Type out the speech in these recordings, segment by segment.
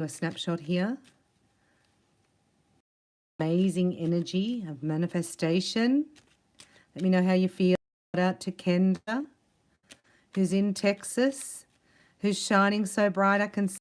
A snapshot here. Amazing energy of manifestation. Let me know how you feel. Shout out to Kenda, who's in Texas, who's shining so bright I can see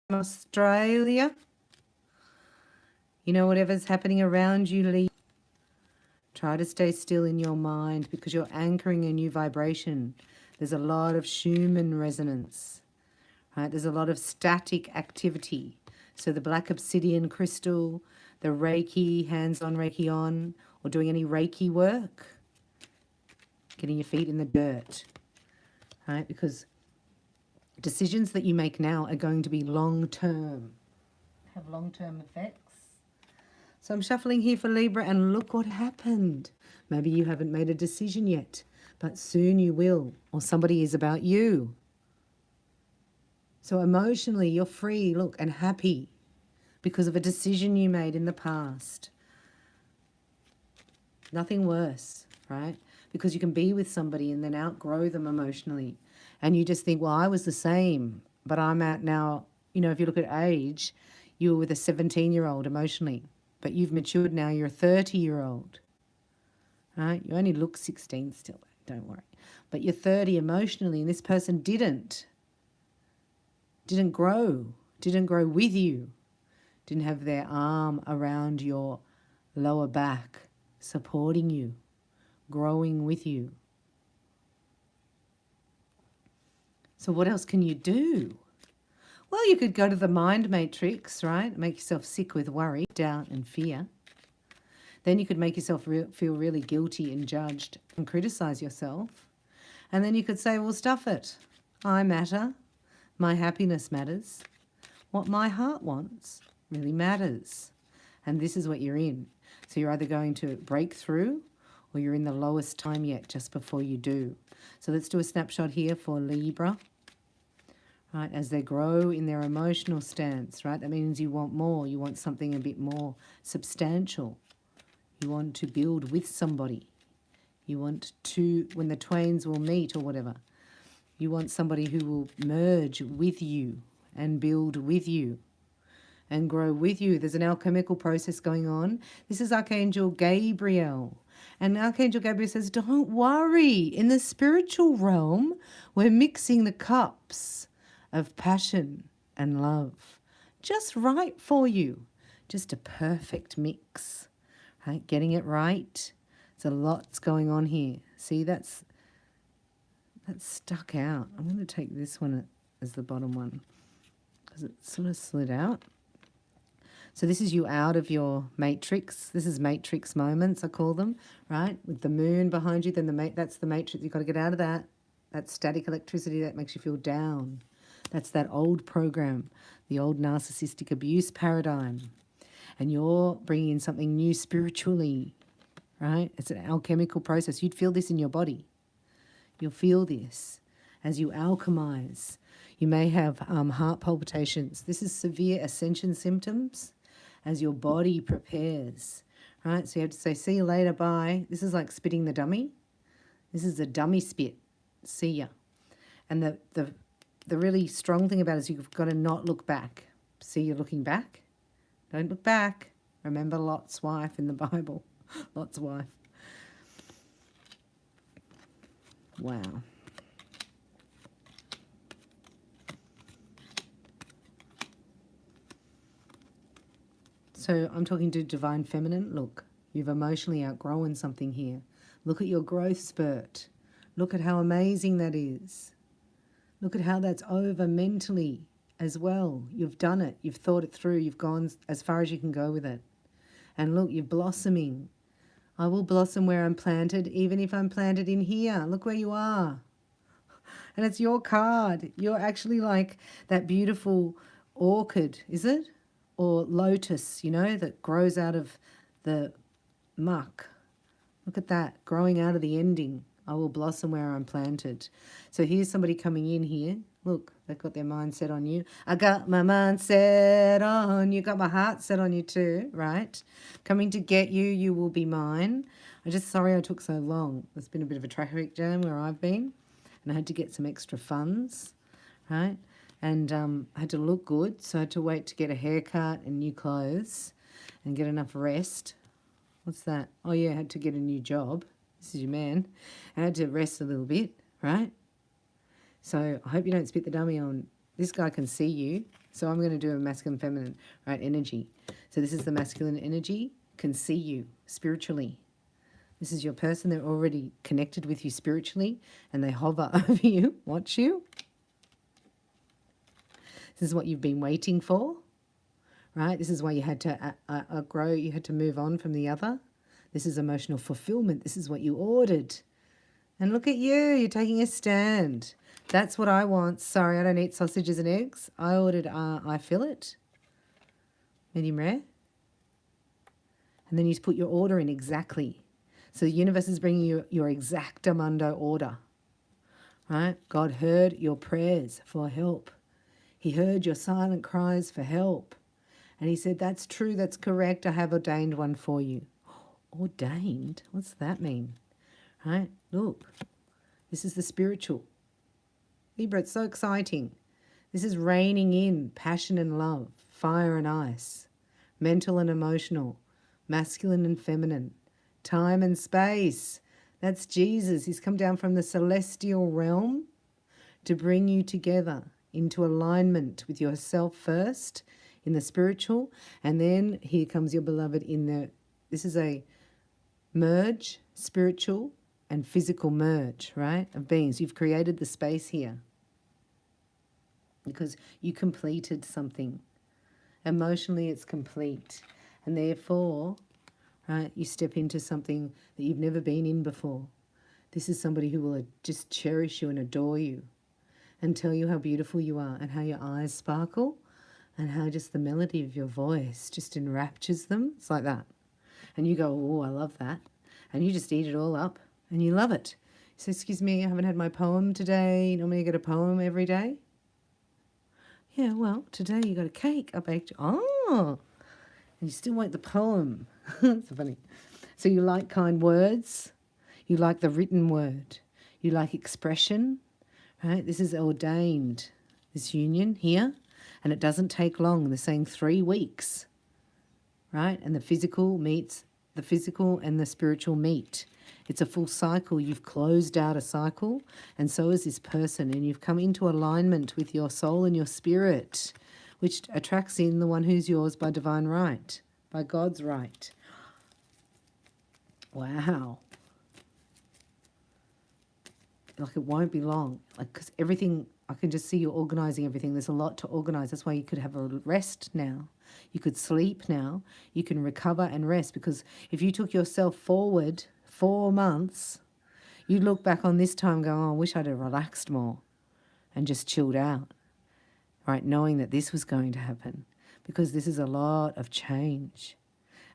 from Australia. You know, whatever's happening around you, Lee, try to stay still in your mind because you're anchoring a new vibration. There's a lot of Schumann resonance, right? There's a lot of static activity. So the black obsidian crystal, the Reiki, hands-on Reiki on, or doing any Reiki work, getting your feet in the dirt, right? Because decisions that you make now are going to be long-term, have long-term effects. So I'm shuffling here for Libra, and look what happened. Maybe you haven't made a decision yet, but soon you will, or somebody is about you. So emotionally, you're free, look, and happy because of a decision you made in the past. Nothing worse, right? Because you can be with somebody and then outgrow them emotionally. And you just think, well, I was the same, but I'm at now, you know, if you look at age, you were with a 17-year-old emotionally, but you've matured now, you're a 30-year-old, right? You only look 16 still, don't worry. But you're 30 emotionally, and this person didn't grow with you, didn't have their arm around your lower back, supporting you, growing with you. So what else can you do? Well, you could go to the mind matrix, right? Make yourself sick with worry, doubt, and fear. Then you could make yourself feel really guilty and judged and criticize yourself. And then you could say, well, stuff it. I matter. My happiness matters. What my heart wants really matters. And this is what you're in. So you're either going to break through or you're in the lowest time yet just before you do. So let's do a snapshot here for Libra. Right, as they grow in their emotional stance, right? That means you want more. You want something a bit more substantial. You want to build with somebody. You want to, when the twains will meet or whatever, you want somebody who will merge with you and build with you and grow with you. There's an alchemical process going on. This is Archangel Gabriel. And Archangel Gabriel says, don't worry. In the spiritual realm, we're mixing the cups of passion and love, just right for you, just a perfect mix, right? Getting it right. There's a lot's going on here. See, that's stuck out. I'm going to take this one as the bottom one because it sort of slid out. So this is you out of your matrix. This is matrix moments, I call them, right? With the moon behind you, then that's the matrix. You've got to get out of that. That static electricity that makes you feel down. That's that old program, the old narcissistic abuse paradigm. And you're bringing in something new spiritually, right? It's an alchemical process. You'd feel this in your body. You'll feel this as you alchemize. You may have heart palpitations. This is severe ascension symptoms as your body prepares, right? So you have to say, see you later, bye. This is like spitting the dummy. This is a dummy spit. See ya. And the really strong thing about it is you've got to not look back. See, you're looking back. Don't look back. Remember Lot's wife in the Bible. Lot's wife. Wow. So I'm talking to Divine Feminine. Look, you've emotionally outgrown something here. Look at your growth spurt. Look at how amazing that is. Look at how that's over mentally as well. You've done it. You've thought it through. You've gone as far as you can go with it. And look, you're blossoming. I will blossom where I'm planted, even if I'm planted in here. Look where you are. And it's your card. You're actually like that beautiful orchid, is it? Or lotus, you know, that grows out of the muck. Look at that, growing out of the ending. I will blossom where I'm planted. So here's somebody coming in here. Look, they've got their mind set on you. I got my mind set on you. Got my heart set on you too, right? Coming to get you. You will be mine. Sorry I took so long. There's been a bit of a traffic jam where I've been. And I had to get some extra funds, right? and I had to look good, so I had to wait to get a haircut and new clothes and get enough rest. What's that? Oh, yeah, I had to get a new job. This is your man. I had to rest a little bit, right? So I hope you don't spit the dummy on. This guy can see you, so I'm going to do a masculine, feminine, right, energy. So this is the masculine energy, can see you spiritually. This is your person. They're already connected with you spiritually, and they hover over you, watch you. This is what you've been waiting for, right? This is why you had to outgrow, you had to move on from the other. This is emotional fulfillment. This is what you ordered. And look at you, you're taking a stand. That's what I want. Sorry, I don't eat sausages and eggs. I ordered I fillet, medium rare. And then you put your order in exactly. So the universe is bringing you your exactamundo order, right? God heard your prayers for help. He heard your silent cries for help. And he said, that's true, that's correct. I have ordained one for you. Ordained? What's that mean? Right? Look, this is the spiritual. Libra, it's so exciting. This is raining in passion and love, fire and ice, mental and emotional, masculine and feminine, time and space. That's Jesus. He's come down from the celestial realm to bring you together into alignment with yourself first in the spiritual, and then here comes your beloved in the, this is a merge, spiritual and physical merge, right, of beings. You've created the space here because you completed something. Emotionally, it's complete. And therefore, right, you step into something that you've never been in before. This is somebody who will just cherish you and adore you and tell you how beautiful you are and how your eyes sparkle and how just the melody of your voice just enraptures them. It's like that. And you go, oh, I love that. And you just eat it all up and you love it. So, excuse me, I haven't had my poem today. Normally I get a poem every day. Yeah, well, today you got a cake. I baked. Oh, and you still want the poem. It's funny. So you like kind words. You like the written word. You like expression, right? This is ordained, this union here. And it doesn't take long. They're saying 3 weeks, right? And the physical meets the physical and the spiritual meet. It's a full cycle. You've closed out a cycle, and so is this person. And you've come into alignment with your soul and your spirit, which attracts in the one who's yours by divine right, by God's right. Wow. Like it won't be long. Like, because everything, I can just see you organising everything. There's a lot to organise. That's why you could have a rest now. You could sleep now. You can recover and rest, because if you took yourself forward 4 months, you'd look back on this time and go, oh, I wish I'd have relaxed more and just chilled out, right? Knowing that this was going to happen, because this is a lot of change,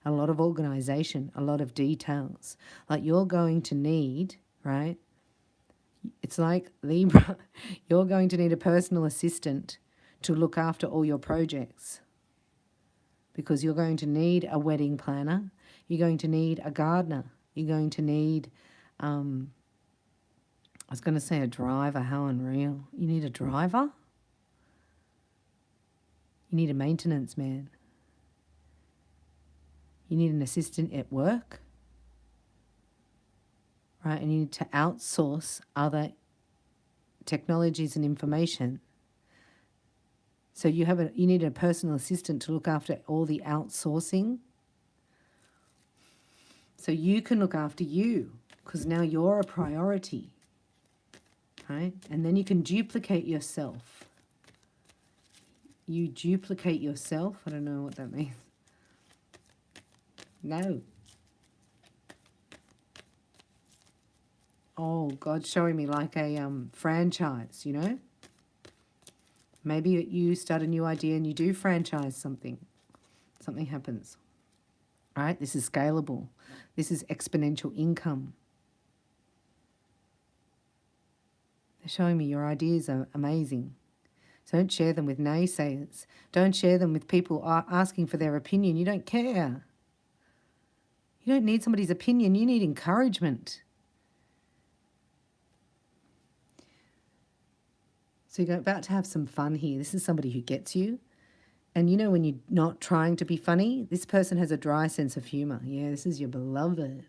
a lot of organisation, a lot of details. Like you're going to need, right? It's like Libra, you're going to need a personal assistant to look after all your projects, because you're going to need a wedding planner, you're going to need a gardener, you're going to need, I was going to say a driver, how unreal. You need a driver? You need a maintenance man. You need an assistant at work. Right, and you need to outsource other technologies and information. So you need a personal assistant to look after all the outsourcing. So you can look after you, because now you're a priority, right? And then you can duplicate yourself. You duplicate yourself. I don't know what that means. No. Oh, God's showing me like a franchise, you know? Maybe you start a new idea and you do franchise something. Something happens. All right? This is scalable. This is exponential income. They're showing me your ideas are amazing. So don't share them with naysayers. Don't share them with people asking for their opinion. You don't care. You don't need somebody's opinion. You need encouragement. So you're about to have some fun here. This is somebody who gets you. And you know when you're not trying to be funny, this person has a dry sense of humour. Yeah, this is your beloved.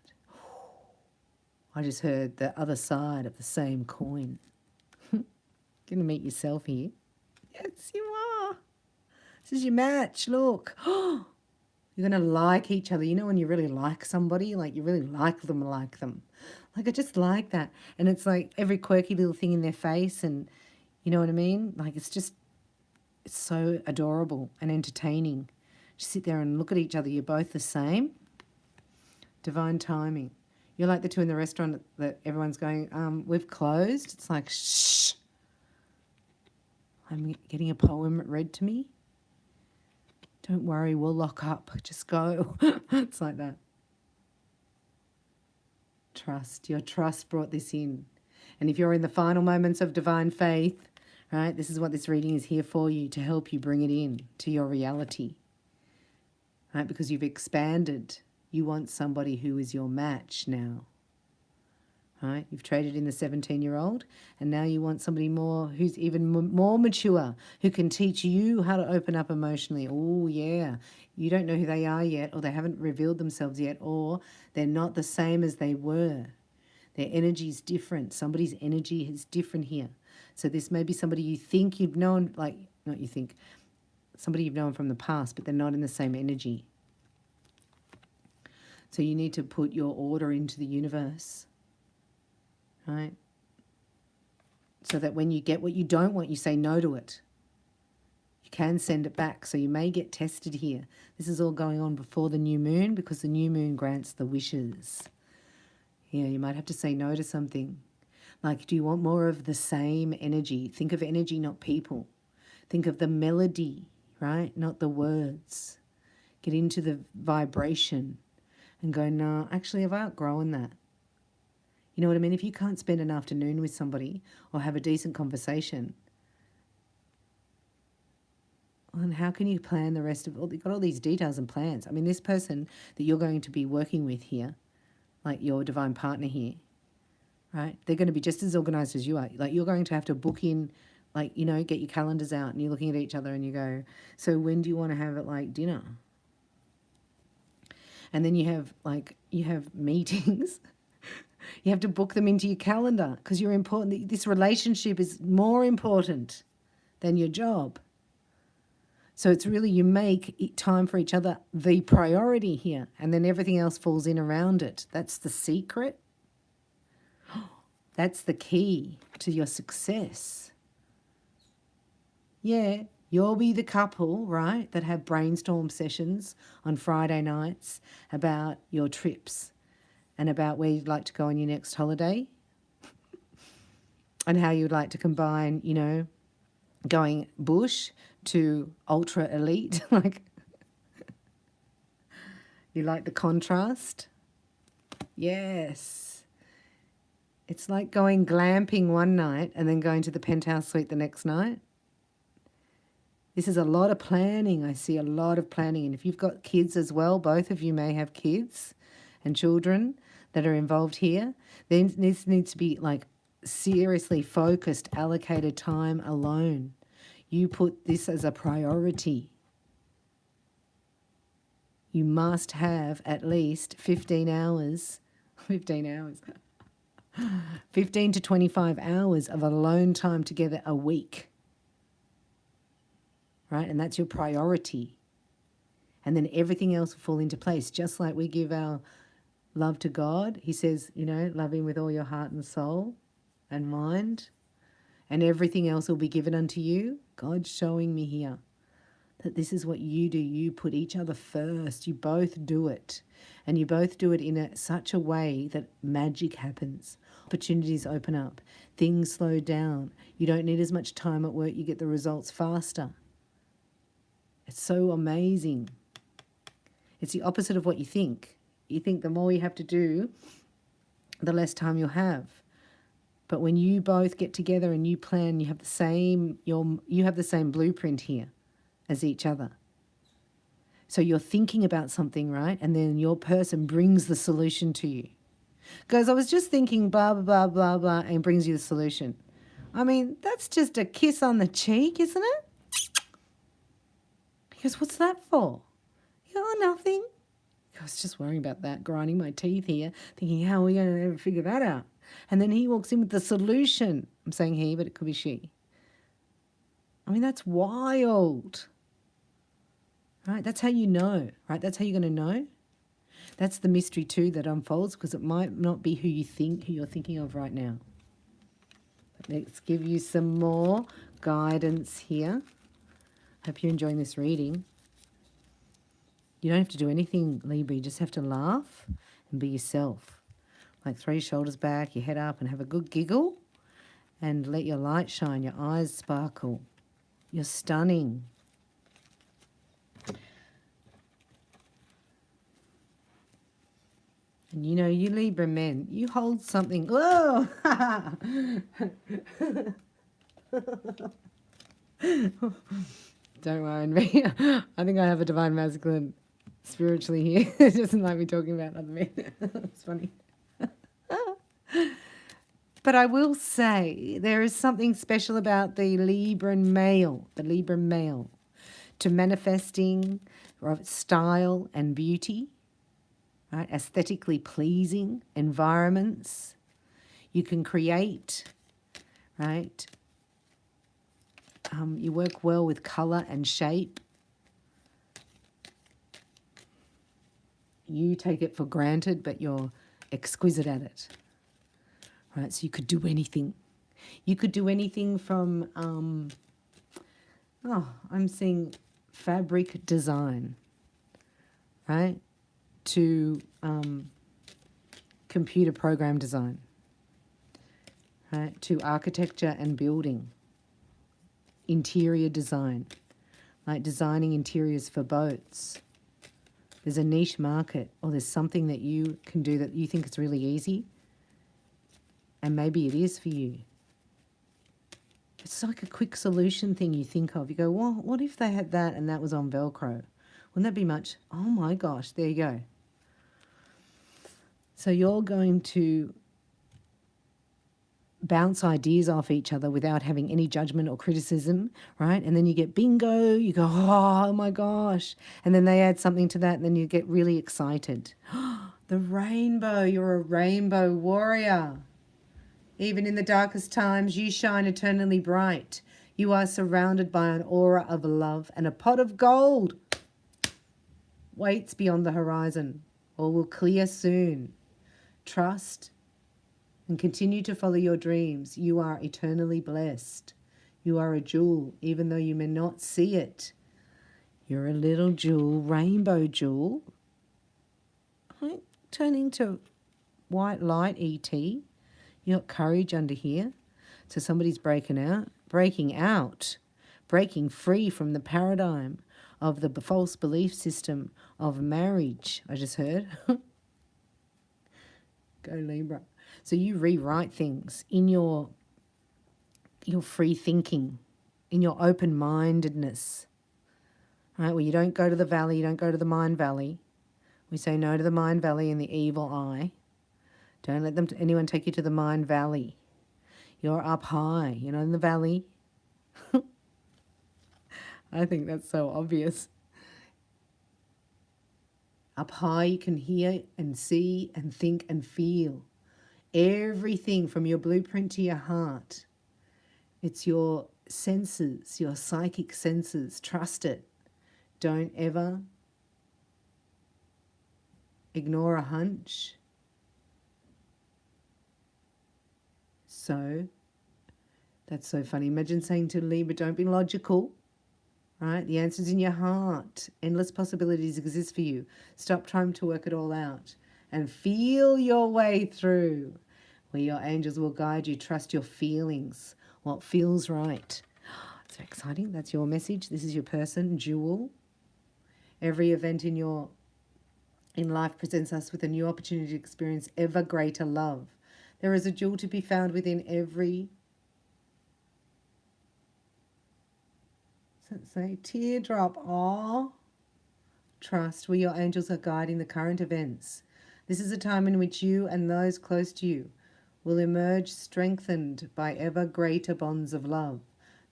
I just heard the other side of the same coin. Going to meet yourself here. Yes, you are. This is your match. Look. You're going to like each other. You know when you really like somebody, like you really like them. Like I just like that. And it's like every quirky little thing in their face and you know what I mean? Like it's so adorable and entertaining. Just sit there and look at each other. You're both the same. Divine timing. You're like the two in the restaurant that everyone's going, we've closed. It's like, shh. I'm getting a poem read to me. Don't worry, we'll lock up. Just go. It's like that. Trust. Your trust brought this in. And if you're in the final moments of divine faith, right, this is what this reading is here for you, to help you bring it in to your reality. Right, because you've expanded. You want somebody who is your match now. Right? You've traded in the 17-year-old and now you want somebody more who's even more mature, who can teach you how to open up emotionally. Oh, yeah. You don't know who they are yet, or they haven't revealed themselves yet, or they're not the same as they were. Their energy is different. Somebody's energy is different here. So this may be somebody you think you've known, like, not you think, somebody you've known from the past, but they're not in the same energy. So you need to put your order into the universe. Right? So that when you get what you don't want, you say no to it. You can send it back. So you may get tested here. This is all going on before the new moon because the new moon grants the wishes. Yeah, you might have to say no to something. Like, do you want more of the same energy? Think of energy, not people. Think of the melody, right? Not the words. Get into the vibration and go, no, actually, I've outgrown that. You know what I mean? If you can't spend an afternoon with somebody or have a decent conversation, then how can you plan the rest of it? You've got all these details and plans. I mean, this person that you're going to be working with here, like your divine partner here, right? They're going to be just as organised as you are. Like you're going to have to book in, like, you know, get your calendars out and you're looking at each other and you go, so when do you want to have it, like dinner? And then you have meetings. You have to book them into your calendar because you're important. This relationship is more important than your job. So it's really, you make time for each other the priority here, and then everything else falls in around it. That's the secret. That's the key to your success. Yeah, you'll be the couple, right, that have brainstorm sessions on Friday nights about your trips and about where you'd like to go on your next holiday and how you'd like to combine, you know, going bush to ultra elite. Like, you like the contrast? Yes. It's like going glamping one night and then going to the penthouse suite the next night. This is a lot of planning. I see a lot of planning. And if you've got kids as well, both of you may have kids and children that are involved here, then this needs to be like seriously focused, allocated time alone. You put this as a priority. You must have at least 15 to 25 hours of alone time together a week. Right? And that's your priority. And then everything else will fall into place. Just like we give our love to God, he says, you know, love him with all your heart and soul and mind, and everything else will be given unto you. God's showing me here that this is what you do. You put each other first. You both do it. And you both do it in such a way that magic happens. Opportunities open up. Things slow down. You don't need as much time at work. You get the results faster. It's so amazing. It's the opposite of what you think. You think the more you have to do, the less time you'll have. But when you both get together and you plan, you have the same blueprint here as each other. So you're thinking about something, right? And then your person brings the solution to you. Goes, I was just thinking blah, blah, blah, blah, blah, and brings you the solution. I mean, that's just a kiss on the cheek, isn't it? He goes, what's that for? You go, oh, nothing. I was just worrying about that, grinding my teeth here, thinking, how are we going to ever figure that out? And then he walks in with the solution. I'm saying he, but it could be she. I mean, that's wild. Right? That's how you know, right? That's how you're going to know. That's the mystery too that unfolds, because it might not be who you're thinking of right now. But let's give you some more guidance here. Hope you're enjoying this reading. You don't have to do anything, Libra. You just have to laugh and be yourself. Like throw your shoulders back, your head up, and have a good giggle. And let your light shine, your eyes sparkle. You're stunning. And you know, you Libra men, you hold something. Whoa! Don't mind me. I think I have a divine masculine spiritually here. It doesn't like me talking about other men. It's funny. But I will say there is something special about the Libra male, to manifesting style and beauty, right? Aesthetically pleasing environments. You can create, right? You work well with colour and shape. You take it for granted, but you're exquisite at it. Right, so you could do anything. You could do anything from, I'm seeing fabric design, right, to computer program design, right, to architecture and building, interior design, like designing interiors for boats. There's a niche market, or there's something that you can do that you think is really easy. And maybe it is for you. It's like a quick solution thing you think of. You go, well, what if they had that and that was on Velcro? Wouldn't that be much? Oh my gosh, there you go. So you're going to bounce ideas off each other without having any judgment or criticism, right? And then you get bingo, you go, oh my gosh. And then they add something to that and then you get really excited. The rainbow, you're a rainbow warrior. Even in the darkest times, you shine eternally bright. You are surrounded by an aura of love, and a pot of gold waits beyond the horizon, or will clear soon. Trust and continue to follow your dreams. You are eternally blessed. You are a jewel, even though you may not see it. You're a little jewel, rainbow jewel. Turning to white light, E.T. You got courage under here. So somebody's breaking free from the paradigm of the false belief system of marriage, I just heard. Go Libra. So you rewrite things in your free thinking, in your open-mindedness, right? Where you don't go to the valley, you don't go to the mind valley. We say no to the mind valley and the evil eye. Don't let anyone take you to the mind valley. You're up high, you're not in the valley. I think that's so obvious. Up high you can hear and see and think and feel. Everything from your blueprint to your heart. It's your senses, your psychic senses. Trust it. Don't ever ignore a hunch. So, that's so funny. Imagine saying to Libra, don't be logical, right? The answer's in your heart. Endless possibilities exist for you. Stop trying to work it all out and feel your way through, where your angels will guide you. Trust your feelings, what feels right. So exciting. That's your message. This is your person, Jewel. Every event in life presents us with a new opportunity to experience ever greater love. There is a jewel to be found within every, say, teardrop. Aw. Trust where your angels are guiding the current events. This is a time in which you and those close to you will emerge strengthened by ever greater bonds of love.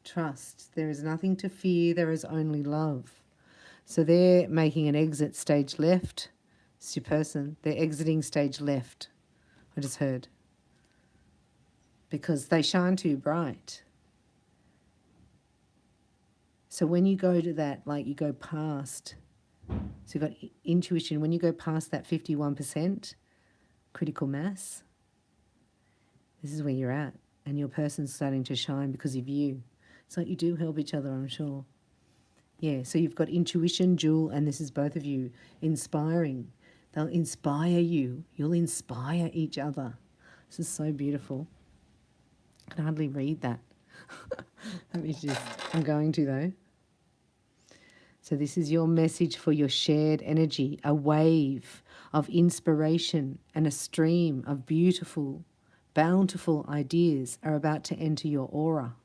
Trust. There is nothing to fear, there is only love. So they're making an exit stage left. It's your person. They're exiting stage left. I just heard. Because they shine too bright. So when you go to that, like you go past, so you've got intuition, when you go past that 51% critical mass, this is where you're at. And your person's starting to shine because of you. It's like you do help each other, I'm sure. Yeah, so you've got intuition, Jewel, and this is both of you inspiring. They'll inspire you. You'll inspire each other. This is so beautiful. I can hardly read that. I'm going to though. So this is your message for your shared energy, a wave of inspiration and a stream of beautiful, bountiful ideas are about to enter your aura.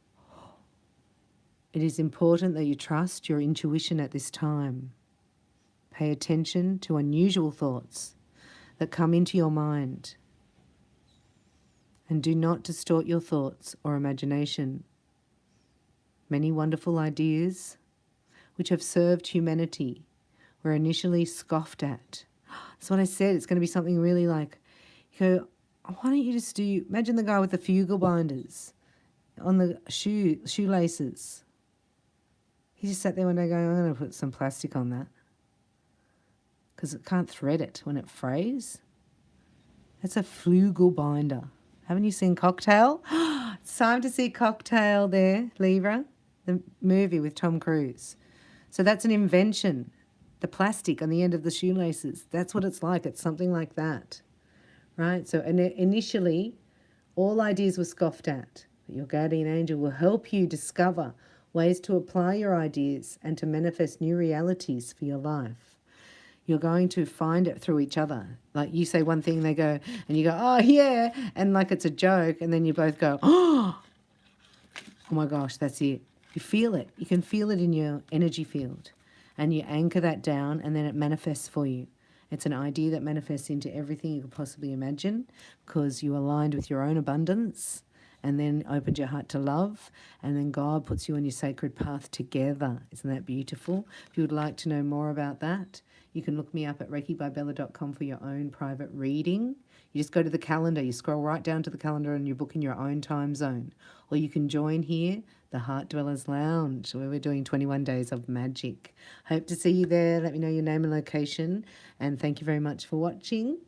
It is important that you trust your intuition at this time. Pay attention to unusual thoughts that come into your mind. And do not distort your thoughts or imagination. Many wonderful ideas which have served humanity were initially scoffed at. That's what I said. It's going to be something really like, you go, why don't you just do, imagine the guy with the fugal binders on the shoelaces. He just sat there one day going, I'm going to put some plastic on that because it can't thread it when it frays. That's a flugel binder. Haven't you seen Cocktail? It's time to see Cocktail there, Libra, the movie with Tom Cruise. So that's an invention. The plastic on the end of the shoelaces, that's what it's like. It's something like that, right? So initially, all ideas were scoffed at. But your guardian angel will help you discover ways to apply your ideas and to manifest new realities for your life. You're going to find it through each other. Like you say one thing, they go, and you go, oh yeah, and like it's a joke, and then you both go, oh my gosh, that's it. You feel it. You can feel it in your energy field, and you anchor that down, and then it manifests for you. It's an idea that manifests into everything you could possibly imagine because you aligned with your own abundance and then opened your heart to love, and then God puts you on your sacred path together. Isn't that beautiful? If you would like to know more about that, you can look me up at reikibybella.com for your own private reading. You just go to the calendar, you scroll right down to the calendar and you book in your own time zone. Or you can join here, the Heart Dwellers Lounge, where we're doing 21 days of magic. Hope to see you there. Let me know your name and location. And thank you very much for watching.